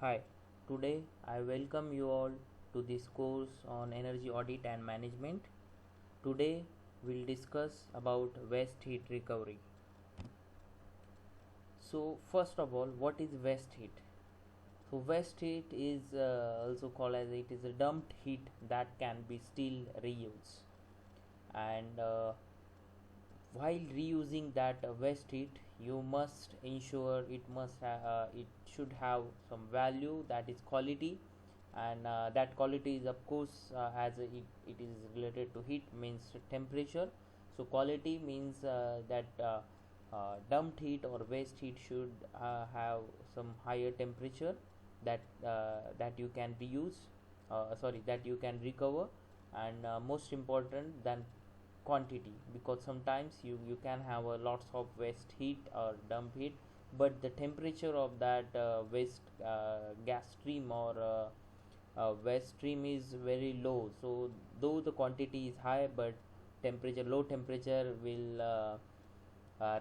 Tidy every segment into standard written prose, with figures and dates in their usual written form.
Hi, today I welcome you all to this course on energy audit and management. Today we'll discuss about waste heat recovery. So first of all, what is waste heat? So waste heat is also called as it is a dumped heat that can be still reused. And while reusing that waste heat, you must ensure it should have some value, that is quality, and that quality is of course it is related to heat, means temperature. So quality means that dumped heat or waste heat should have some higher temperature that you can reuse, that you can recover, and most important than quantity, because sometimes you can have a lots of waste heat or dump heat, but the temperature of that waste gas stream or waste stream is very low. So though the quantity is high, but low temperature will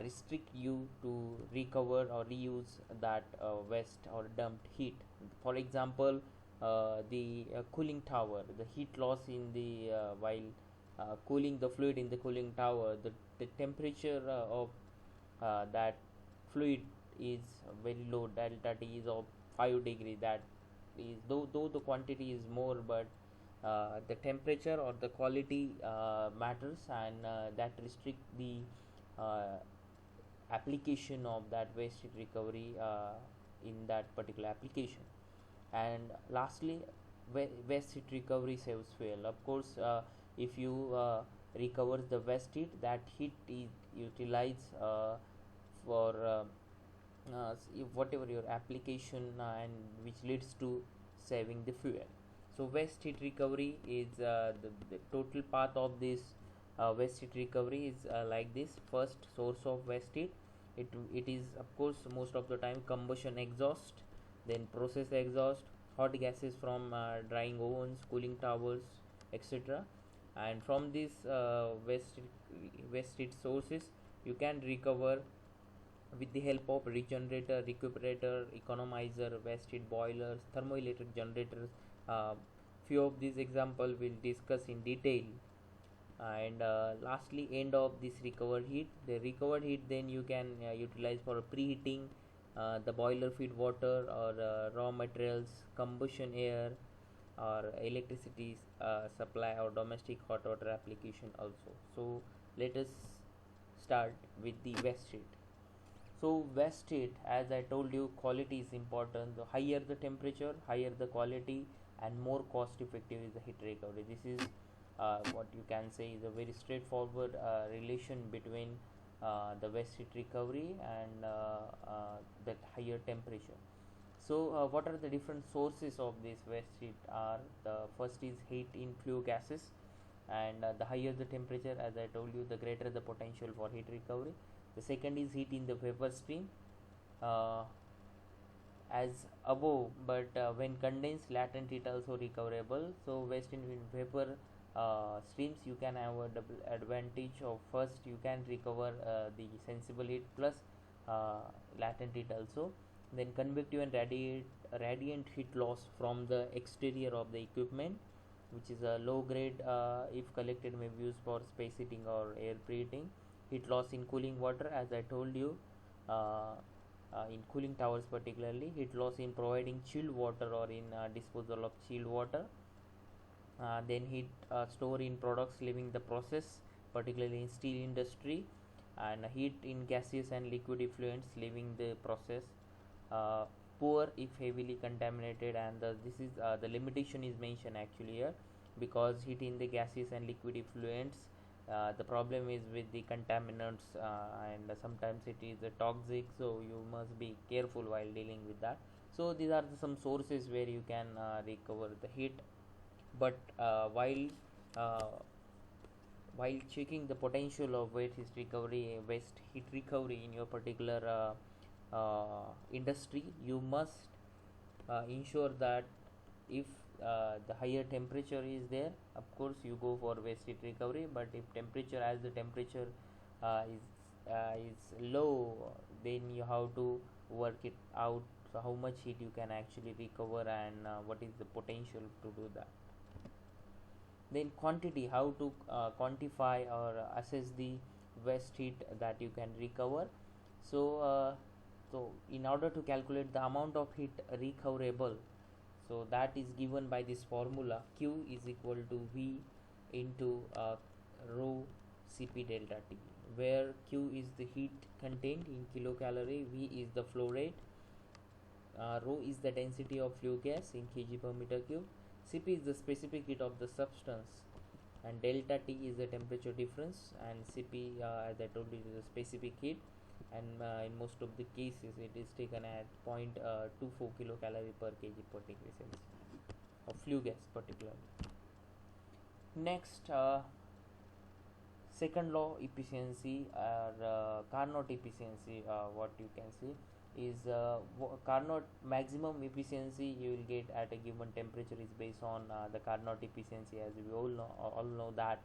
restrict you to recover or reuse that waste or dumped heat. For example, the cooling tower, the heat loss in the while cooling the fluid in the cooling tower, the temperature of that fluid is very low. Delta T is of 5 degree. That is, though the quantity is more, but the temperature or the quality matters, and that restrict the uh, application of that waste heat recovery in that particular application. And lastly, waste heat recovery saves fuel. Of course, if you recovers the waste heat, that heat is utilized for whatever your application, and which leads to saving the fuel. So waste heat recovery is the total path of this waste heat recovery is like this. First, source of waste heat, it is of course most of the time combustion exhaust, then process exhaust, hot gases from drying ovens, cooling towers, etc. And from these waste heat sources, you can recover with the help of regenerator, recuperator, economizer, waste heat boilers, thermoelectric generators. Few of these example we'll discuss in detail. And lastly, end of this recovered heat, the recovered heat then you can utilize for preheating the boiler feed water, or raw materials, combustion air, or electricity supply, or domestic hot water application also. So let us start with the waste heat. So waste heat, as I told you, quality is important. The higher the temperature, higher the quality, and more cost effective is the heat recovery. This is what you can say is a very straightforward relation between the waste heat recovery and that higher temperature. So what are the different sources of this waste heat? Are the first is heat in flue gases, and the higher the temperature, as I told you, the greater the potential for heat recovery. The second is heat in the vapor stream, uh, as above, but when condensed, latent heat also recoverable. So waste in vapor streams, you can have a double advantage of, first you can recover the sensible heat plus uh, latent heat also. Then convective and radiant heat loss from the exterior of the equipment, which is a low grade, if collected may be used for space heating or air preheating. Heat loss in cooling water, as I told you, uh, in cooling towers particularly. Heat loss in providing chilled water or in disposal of chilled water. Then heat store in products leaving the process, particularly in steel industry. And heat in gaseous and liquid effluents leaving the process. uh, Poor if heavily contaminated, and this is the limitation is mentioned actually here, because heat in the gaseous and liquid effluents, the problem is with the contaminants, and sometimes it is toxic, so you must be careful while dealing with that. So these are some sources where you can recover the heat. But uh, while checking the potential of waste heat recovery in your particular industry, you must ensure that if the higher temperature is there, of course you go for waste heat recovery. But if temperature, as the temperature is low, then you have to work it out So how much heat you can actually recover, and what is the potential to do that. Then quantity, how to quantify or assess the waste heat that you can recover. So uh, so in order to calculate the amount of heat recoverable, so that is given by this formula: Q is equal to V into rho Cp delta T, where Q is the heat contained in kilocalorie, V is the flow rate, rho is the density of flue gas in kg per meter cube, Cp is the specific heat of the substance, and delta T is the temperature difference, and Cp, as I told you, is the specific heat, and in most of the cases it is taken at 0.24 kilocalorie per kg per degree Celsius of flue gas particularly. Next, second law efficiency, or Carnot efficiency, what you can see is Carnot maximum efficiency you will get at a given temperature is based on the Carnot efficiency. As we all know that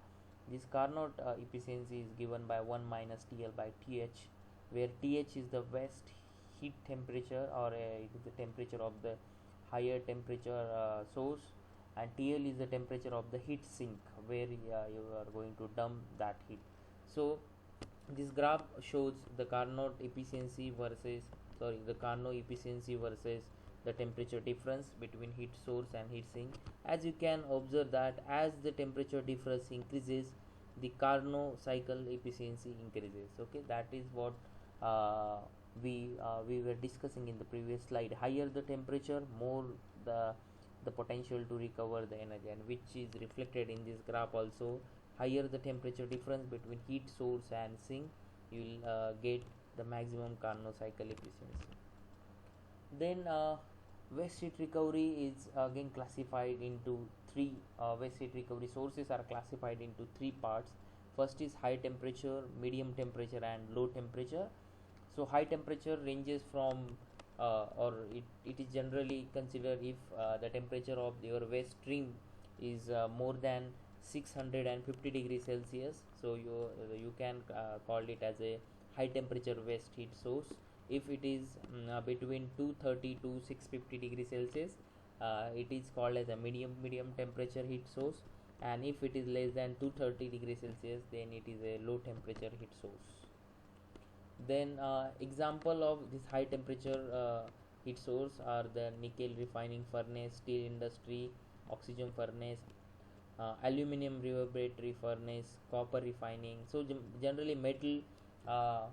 this Carnot efficiency is given by 1 minus TL by TH, where TH is the waste heat temperature, or it is the temperature of the higher temperature source, and TL is the temperature of the heat sink, where you are going to dump that heat. So this graph shows the Carnot efficiency versus, the Carnot efficiency versus the temperature difference between heat source and heat sink. As you can observe that as the temperature difference increases, the Carnot cycle efficiency increases. Okay, that is what uh, we were discussing in the previous slide. Higher the temperature, more the potential to recover the energy, and which is reflected in this graph also. Higher the temperature difference between heat source and sink, you will get the maximum Carnot cycle efficiency. Then waste heat recovery is again classified into three. Waste heat recovery sources are classified into three parts. First is high temperature, medium temperature, and low temperature. So high temperature ranges from, it is generally considered if the temperature of your waste stream is more than 650 degrees Celsius. So you can call it as a high temperature waste heat source. If it is between 230 to 650 degrees Celsius, it is called as a medium temperature heat source, and if it is less than 230 degrees Celsius, then it is a low temperature heat source. Then example of this high temperature heat source are the nickel refining furnace, steel industry, oxygen furnace, aluminum reverberatory furnace, copper refining. So generally metal uh,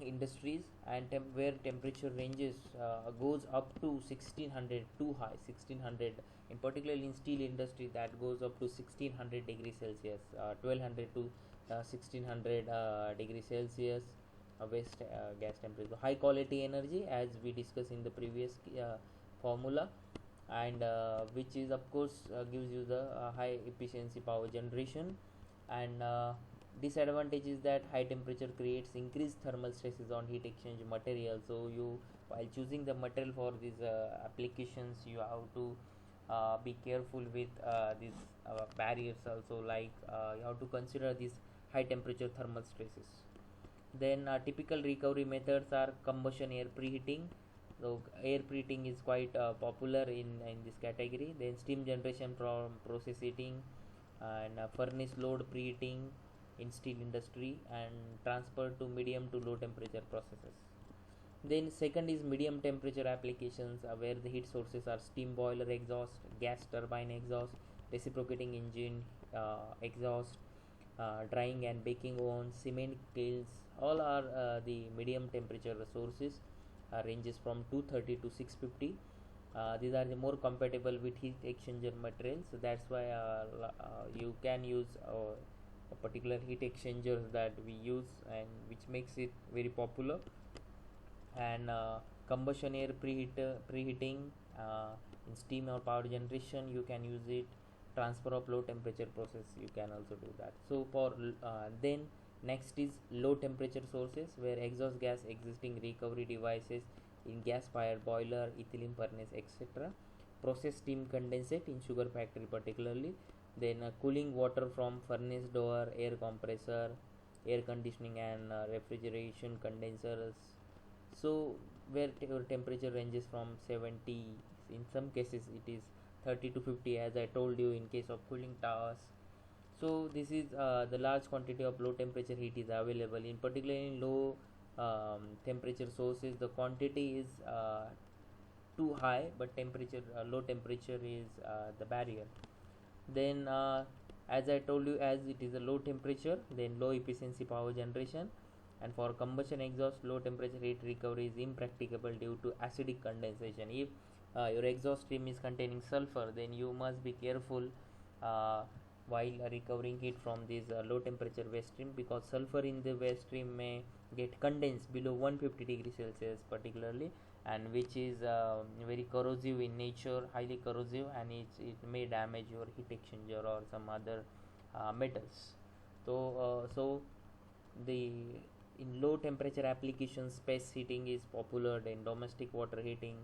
industries, and where temperature ranges goes up to 1600, too high 1600, in particularly in steel industry that goes up to 1600 degrees Celsius, 1200 to 1600 degrees Celsius waste gas temperature. So high quality energy, as we discussed in the previous formula, and which is of course gives you the high efficiency power generation. And disadvantage is that high temperature creates increased thermal stresses on heat exchange material. So you, while choosing the material for these applications, you have to be careful with these barriers also, like you have to consider these high temperature thermal stresses. Then typical recovery methods are combustion air preheating. So air preheating is quite popular in this category. Then steam generation from process heating, and furnace load preheating in steel industry, and transfer to medium to low temperature processes. Then second is medium temperature applications, where the heat sources are steam boiler exhaust, gas turbine exhaust, reciprocating engine exhaust, drying and baking ovens, cement kilns. All are the medium temperature sources, ranges from 230 to 650. These are the more compatible with heat exchanger materials. So that's why you can use a particular heat exchangers that we use, and which makes it very popular. And combustion air preheating, in steam or power generation you can use it. Transfer of low temperature process, you can also do that. So for then next is low temperature sources, where exhaust gas existing recovery devices in gas fired boiler, ethylene furnace, etc. Process steam condensate in sugar factory particularly. Then cooling water from furnace door, air compressor, air conditioning, and refrigeration condensers. So where your temperature ranges from 70, in some cases it is 30 to 50, as I told you in case of cooling towers. So this is the large quantity of low temperature heat is available, in particular in low temperature sources the quantity is too high, but temperature low temperature is the barrier. Then as I told you, as it is a low temperature, then low efficiency power generation, and for combustion exhaust low temperature heat recovery is impracticable due to acidic condensation. If your exhaust stream is containing sulfur, then you must be careful uh, while recovering heat from this low temperature waste stream, because sulfur in the waste stream may get condensed below 150 degrees Celsius particularly, and which is very corrosive in nature, highly corrosive, and it may damage your heat exchanger or some other metals. So the in low temperature applications space heating is popular, then domestic water heating,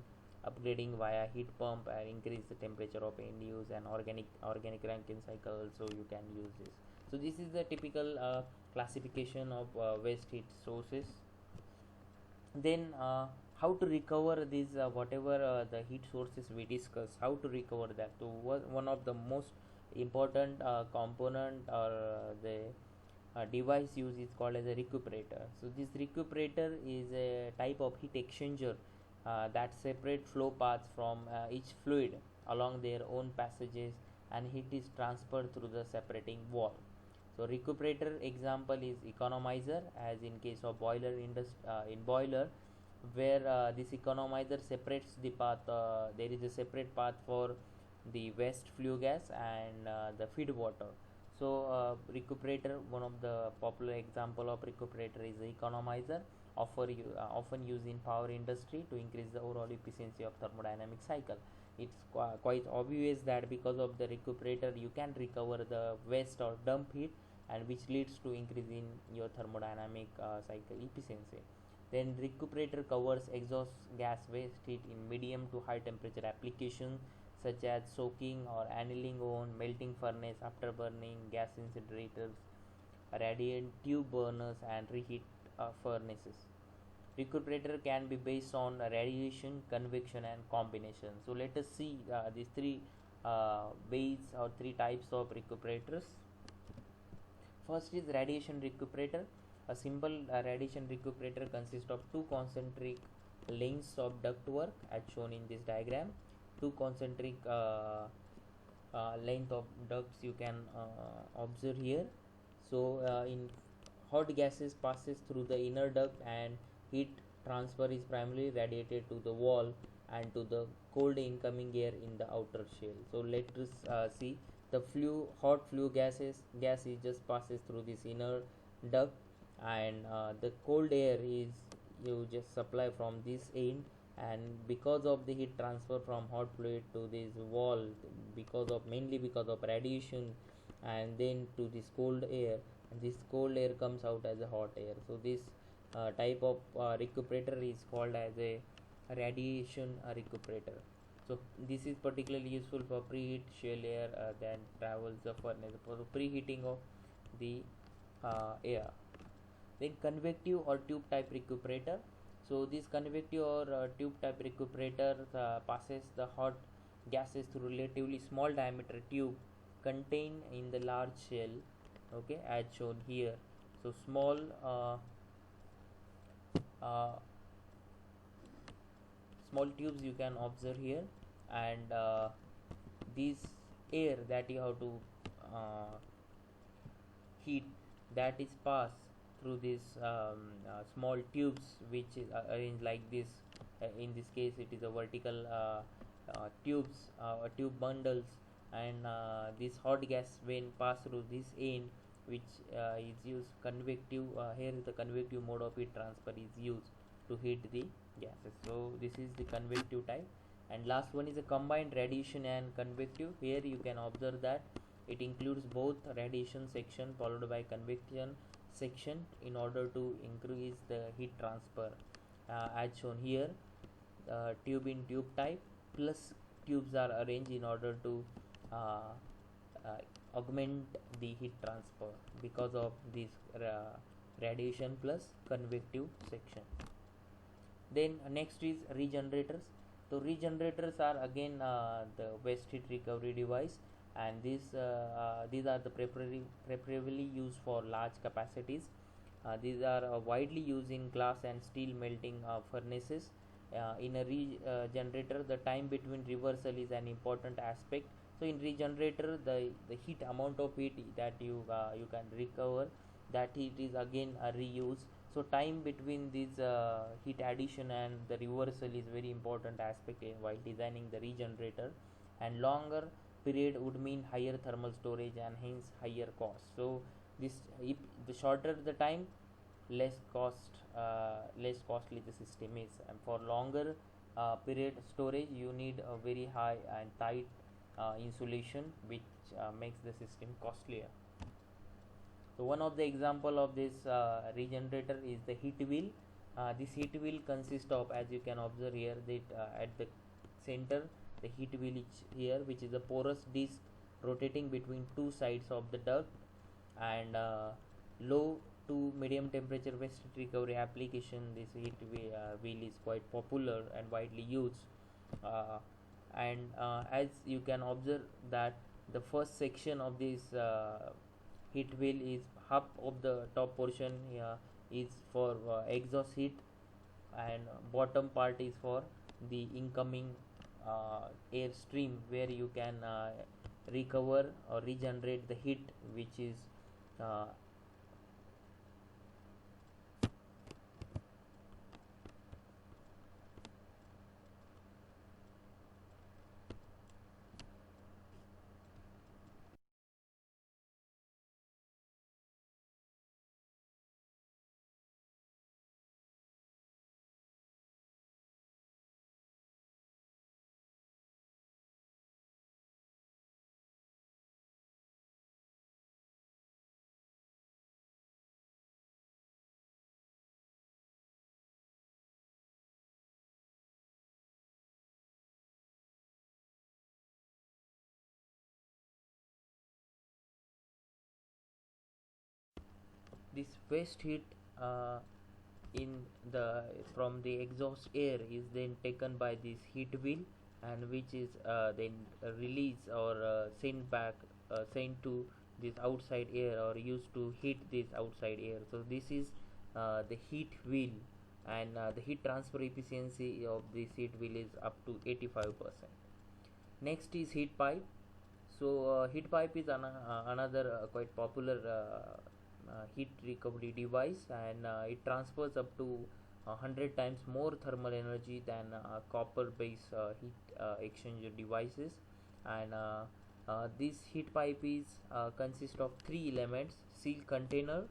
upgrading via heat pump and increase the temperature of end use, and organic Rankine cycle also you can use this. So this is the typical classification of waste heat sources. Then how to recover these whatever the heat sources we discuss, how to recover that. So one of the most important component or the device used is called as a recuperator. So this recuperator is a type of heat exchanger that separate flow paths from each fluid along their own passages, and heat is transferred through the separating wall. So recuperator example is economizer, as in case of in boiler, where this economizer separates the path. There is a separate path for the waste flue gas and the feed water. So recuperator, one of the popular example of recuperator is the economizer, often used in power industry to increase the overall efficiency of thermodynamic cycle. It's quite obvious that because of the recuperator you can recover the waste or dump heat, and which leads to increase in your thermodynamic cycle efficiency. Then recuperator covers exhaust gas waste heat in medium to high temperature applications such as soaking or annealing oven, melting furnace, after burning, gas incinerators, radiant tube burners, and reheat furnaces. Recuperator can be based on radiation, convection, and combination. So let us see these three ways or three types of recuperators. First is radiation recuperator. A simple radiation recuperator consists of two concentric lengths of ductwork as shown in this diagram. Two concentric length of ducts you can observe here. So in hot gases passes through the inner duct, and heat transfer is primarily radiated to the wall and to the cold incoming air in the outer shell. So let us see the hot flue gas is just passes through this inner duct, and the cold air is you just supply from this end, and because of the heat transfer from hot fluid to this wall, mainly because of radiation, and then to this cold air, and this cold air comes out as a hot air. So this type of recuperator is called as a radiation recuperator. So this is particularly useful for preheat shell air that travels the furnace for preheating of the air. Then convective or tube type recuperator. So this convective or tube type recuperator passes the hot gases through relatively small diameter tube contained in the large shell, okay, as shown here. So uh, small tubes you can observe here, and this air that you have to uh, heat, that is passed through these small tubes which is arranged like this. In this case it is a vertical tube bundles, and this hot gas when pass through this end, which is used convective, here the convective mode of heat transfer is used to heat the gases. So this is the convective type. And last one is a combined radiation and convective. Here you can observe that it includes both radiation section followed by convection section in order to increase the heat transfer, as shown here. Tube in tube type plus tubes are arranged in order to uh, augment the heat transfer because of this radiation plus convective section. Then next is regenerators. So regenerators are again the waste heat recovery device, and these are the preferably used for large capacities. These are widely used in glass and steel melting furnaces. In a regenerator, the time between reversal is an important aspect. So in regenerator, the heat amount of heat that you can recover, that heat is again reused. So time between this heat addition and the reversal is very important aspect while designing the regenerator, and longer period would mean higher thermal storage and hence higher cost. So this, if the shorter the time, less costly the system is, and for longer period storage you need a very high and tight insulation, which makes the system costlier. So one of the example of this regenerator is the heat wheel. This heat wheel consists of, as you can observe here, that at the center the heat wheel is here, which is a porous disc rotating between two sides of the duct, and low to medium temperature waste heat recovery application. This wheel is quite popular and widely used, uh, and as you can observe that the first section of this heat wheel is half of the top portion is for exhaust heat, and bottom part is for the incoming air stream, where you can recover or regenerate the heat which is uh, this waste heat uh, in the from the exhaust air is then taken by this heat wheel, and which is then released or sent to this outside air, or used to heat this outside air. So this is the heat wheel, and the heat transfer efficiency of this heat wheel is up to 85%. Next is heat pipe. So heat pipe is another quite popular heat recovery device, and it transfers up to 100 times more thermal energy than copper based heat exchanger devices. And this heat pipe is consist of three elements: seal container,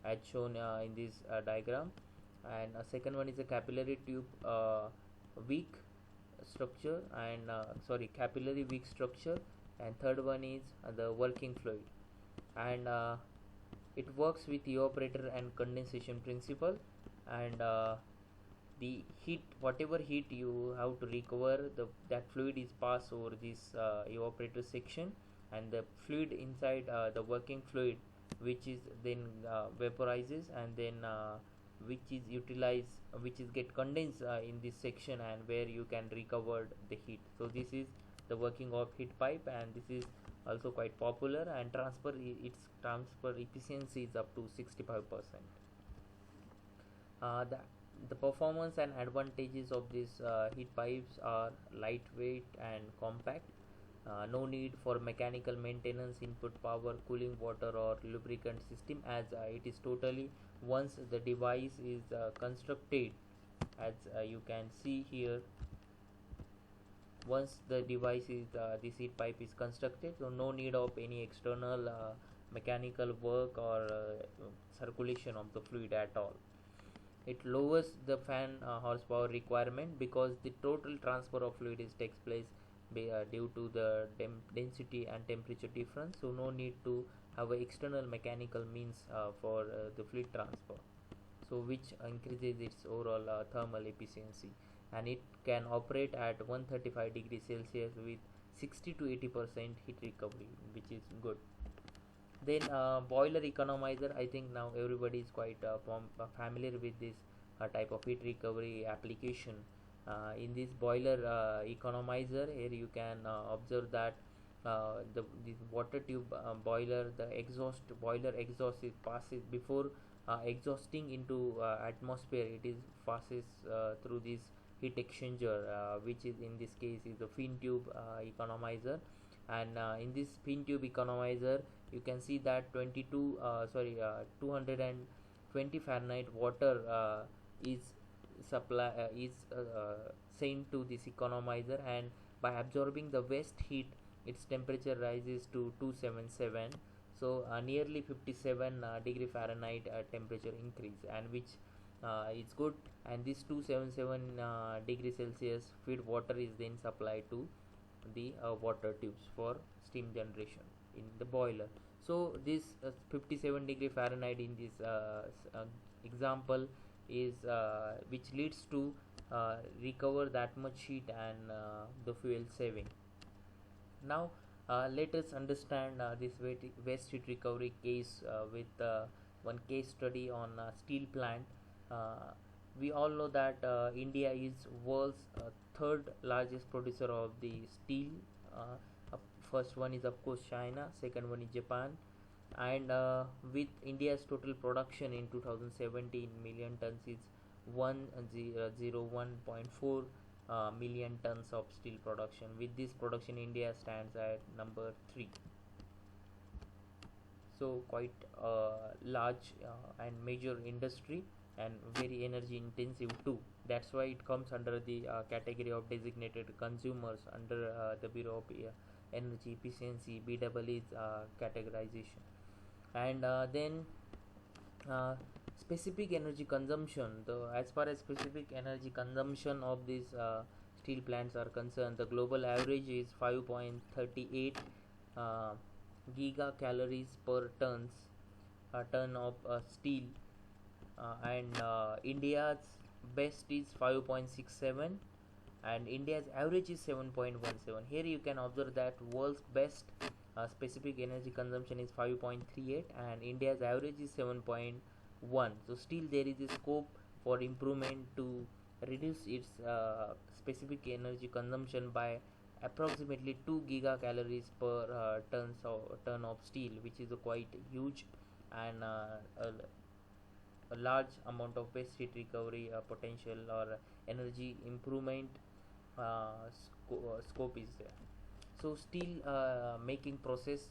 as shown in this diagram, and second one is a capillary tube weak structure, and capillary weak structure, and third one is the working fluid. And it works with evaporator and condensation principle, and the heat, whatever heat you have to recover, that fluid is passed over this evaporator section, and the fluid inside the working fluid, which is then vaporizes, and then which is utilized, which is get condensed in this section, and where you can recover the heat. So this is the working of heat pipe, and this is also quite popular, and its transfer efficiency is up to 65%. The performance and advantages of these heat pipes are lightweight and compact. No need for mechanical maintenance, input power, cooling water, or lubricant system, as it is totally, once the device is constructed, as you can see here, once the device is this heat pipe is constructed, so no need of any external mechanical work or circulation of the fluid at all. It lowers the fan horsepower requirement, because the total transfer of fluid is takes place due to the density and temperature difference, so no need to have a external mechanical means for the fluid transfer, so which increases its overall thermal efficiency, and it can operate at 135 degrees Celsius with 60 to 80% heat recovery, which is good. Then boiler economizer, I think now everybody is quite familiar with this type of heat recovery application. In this boiler economizer, here you can observe that the water tube boiler, the exhaust boiler exhaust is passes before exhausting into atmosphere. It is passes through this heat exchanger, which is in this case is the fin tube economizer. And in this fin tube economizer, you can see that 220 Fahrenheit water is sent to this economizer, and by absorbing the waste heat, its temperature rises to 277. So nearly 57 degree Fahrenheit temperature increase, and which is good. And this 277 degree Celsius feed water is then supplied to the water tubes for steam generation in the boiler. So this 57 degree Fahrenheit in this example is which leads to recover that much heat and the fuel saving. Now let us understand this waste heat recovery case with one case study on steel plant. uh, we all know that India is world's third largest producer of the steel. uh, First one is of course China, second one is Japan, and with India's total production in 2017 million tons is 101.4 million tons of steel production. With this production, India stands at number 3. So quite large and major industry, and very energy intensive too. That's why it comes under the category of designated consumers under the Bureau of Energy Efficiency BEE's categorization. And then uh, specific energy consumption, the as far as specific energy consumption of these steel plants are concerned, the global average is 5.38 uh, gigacalories per ton of steel, and India's best is 5.67, and India's average is 7.17. Here you can observe that world's best specific energy consumption is 5.38 and India's average is 7.1. So still there is a scope for improvement to reduce its specific energy consumption by approximately 2 gigacalories per ton of steel, which is a quite huge and a large amount of waste heat recovery potential or energy improvement scope is there. So steel making process,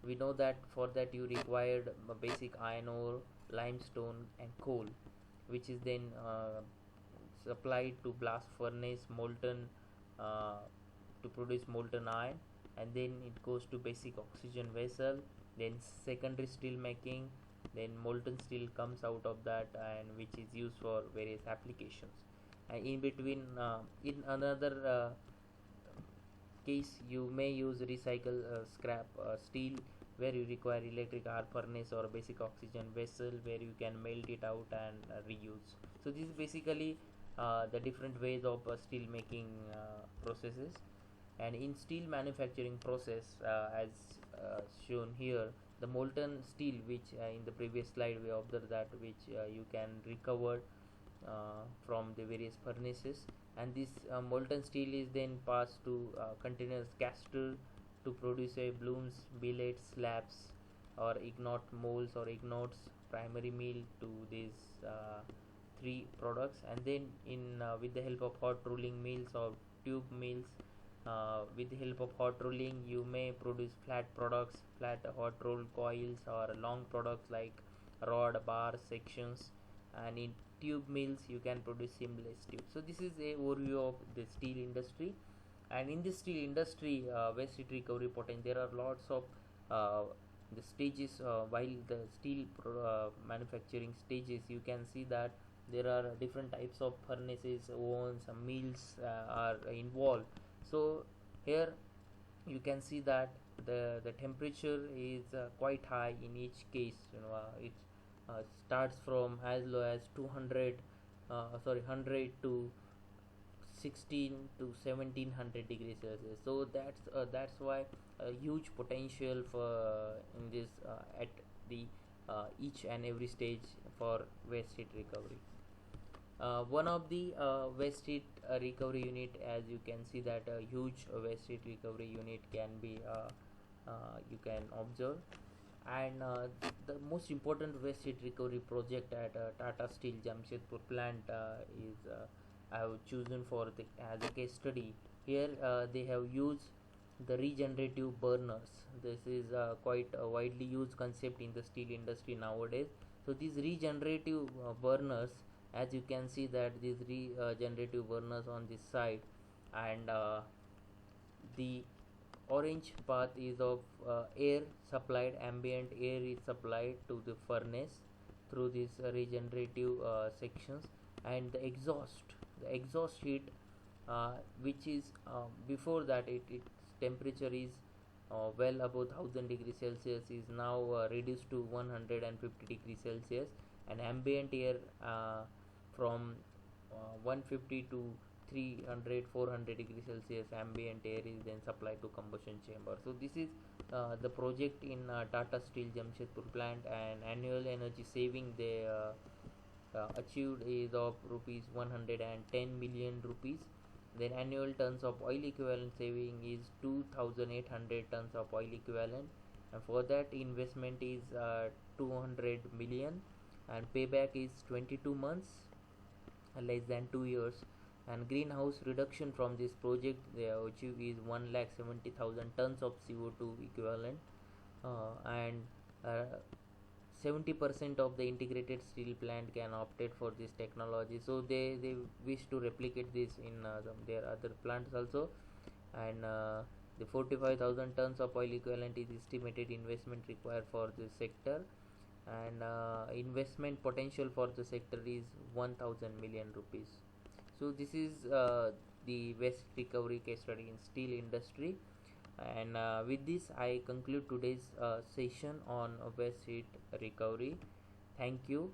we know that for that you required basic iron ore, limestone and coal, which is then supplied to blast furnace molten uh, to produce molten iron, and then it goes to basic oxygen vessel, then secondary steel making, then molten steel comes out of that, and which is used for various applications. And in between, in another case, you may use recycle scrap steel, where you require electric arc furnace or basic oxygen vessel, where you can melt it out and reuse. So this is basically the different ways of steel making processes. And in steel manufacturing process, as shown here, the molten steel, which in the previous slide we observed that which you can recover from the various furnaces, and this molten steel is then passed to continuous caster to produce a blooms, billets, slabs, or ignot molds or ignots primary mill to these three products. And then in with the help of hot rolling mills or tube mills, with the help of hot rolling you may produce flat products, flat hot rolled coils, or long products like rod, bar sections. And in tube mills you can produce seamless tube. So this is a overview of the steel industry. And in the steel industry, waste heat recovery potential, there are lots of uh, the stages. While the steel manufacturing stages, you can see that there are different types of furnaces, ovens, mills are involved. So here you can see that the temperature is quite high in each case. It starts from as low as 100 to 16 to 1700 degrees Celsius. So that's why a huge potential for in this at the each and every stage for waste heat recovery. One of the waste heat recovery unit, as you can see that a huge waste heat recovery unit can be you can observe. And the most important waste heat recovery project at Tata Steel Jamshedpur plant is I have chosen for the as a case study. Here they have used the regenerative burners. This is quite a widely used concept in the steel industry nowadays. So these regenerative burners, as you can see that these regenerative burners on this side, and the orange path is of air supplied, ambient air is supplied to the furnace through these regenerative sections, and the exhaust heat, which is before that its temperature is well above 1000 degrees Celsius, is now reduced to 150 degrees Celsius, and ambient air from 150 to 300 400 degrees Celsius ambient air is then supplied to combustion chamber. So this is the project in Tata Steel Jamshedpur plant, and annual energy saving they achieved is of rupees 110 million rupees. Then annual tons of oil equivalent saving is 2800 tons of oil equivalent, and for that investment is 200 million, and payback is 22 months, less than 2 years. And greenhouse reduction from this project they have achieved is 1,70,000 tons of CO2 equivalent, and 70% of the integrated steel plant can optate for this technology. So they wish to replicate this in their other plants also. And the 45,000 tons of oil equivalent is estimated investment required for this sector, and investment potential for the sector is 1000 million rupees. So this is the waste recovery case study in steel industry. And with this I conclude today's session on waste heat recovery. Thank you.